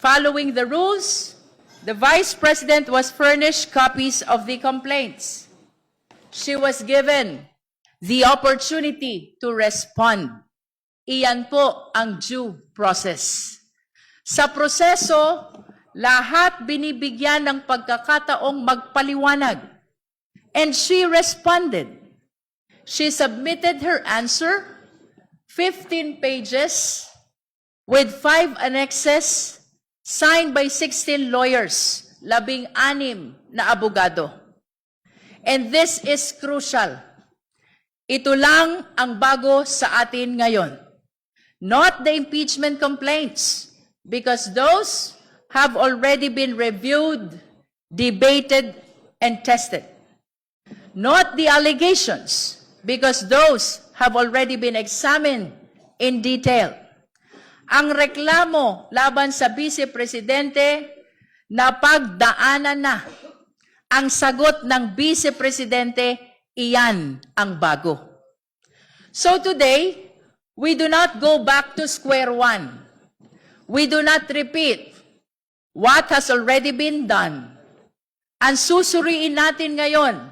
Following the rules, the Vice President was furnished copies of the complaints. She was given the opportunity to respond. Iyan po ang due process. Sa proseso, lahat binibigyan ng pagkakataong magpaliwanag. And she responded. She submitted her answer, 15 pages, with 5 annexes, signed by 16 lawyers, 16 na abogado. And this is crucial. Ito lang ang bago sa atin ngayon. Not the impeachment complaints, because those have already been reviewed, debated, and tested. Not the allegations, because those have already been examined in detail. Ang reklamo laban sa Vice Presidente na pagdaanan na. Ang sagot ng Vice Presidente, iyan ang bago. So today, we do not go back to square one. We do not repeat what has already been done. Ang susuriin natin ngayon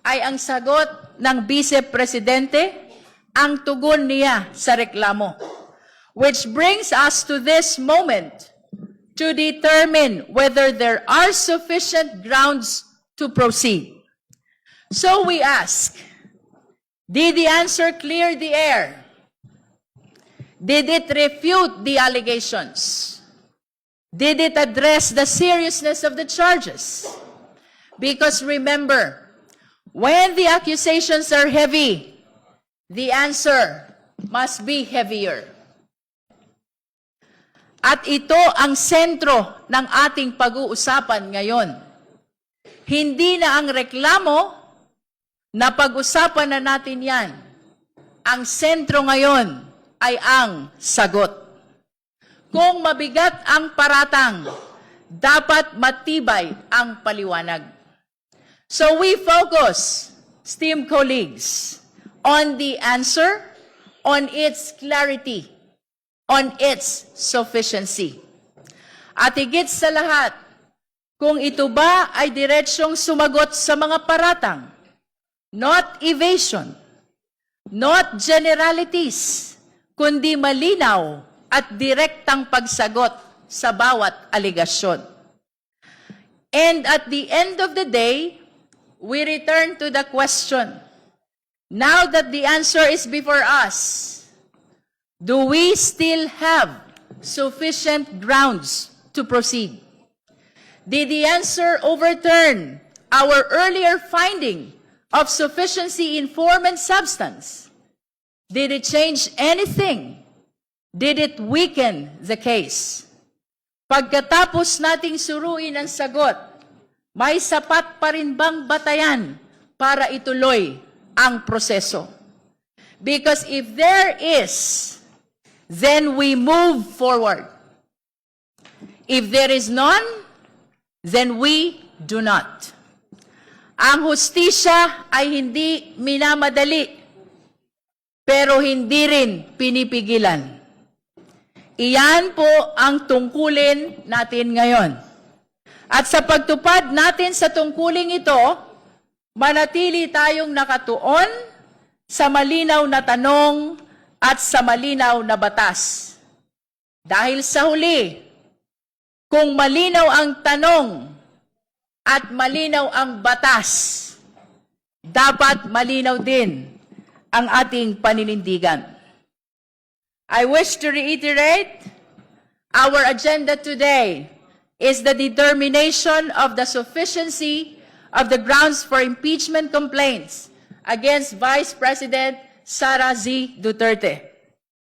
ay ang sagot ng Vice Presidente, ang tugon niya sa reklamo. Which brings us to this moment to determine whether there are sufficient grounds to proceed. So we ask, did the answer clear the air? Did it refute the allegations? Did it address the seriousness of the charges? Because remember, when the accusations are heavy, the answer must be heavier. At ito ang sentro ng ating pag-uusapan ngayon. Hindi na ang reklamo, na pag-usapan na natin yan. Ang sentro ngayon ay ang sagot. Kung mabigat ang paratang, dapat matibay ang paliwanag. So we focus, esteemed colleagues, on the answer, on its clarity, on its sufficiency. At higit sa lahat, kung ito ba ay diretsyong sumagot sa mga paratang, not evasion, not generalities, kundi malinaw at direktang pagsagot sa bawat aligasyon. And at the end of the day, we return to the question, now that the answer is before us, do we still have sufficient grounds to proceed? Did the answer overturn our earlier finding of sufficiency in form and substance? Did it change anything? Did it weaken the case? Pagkatapos nating suruin ang sagot, may sapat pa rin bang batayan para ituloy ang proseso? Because if there is, then we move forward. If there is none, then we do not. Ang hustisya ay hindi minamadali, pero hindi rin pinipigilan. Iyan po ang tungkulin natin ngayon. At sa pagtupad natin sa tungkuling ito, manatili tayong nakatuon sa malinaw na tanong at sa malinaw na batas. Dahil sa huli, kung malinaw ang tanong at malinaw ang batas, dapat malinaw din ang ating paninindigan. I wish to reiterate, our agenda today is the determination of the sufficiency of the grounds for impeachment complaints against Vice President Sara Z. Duterte.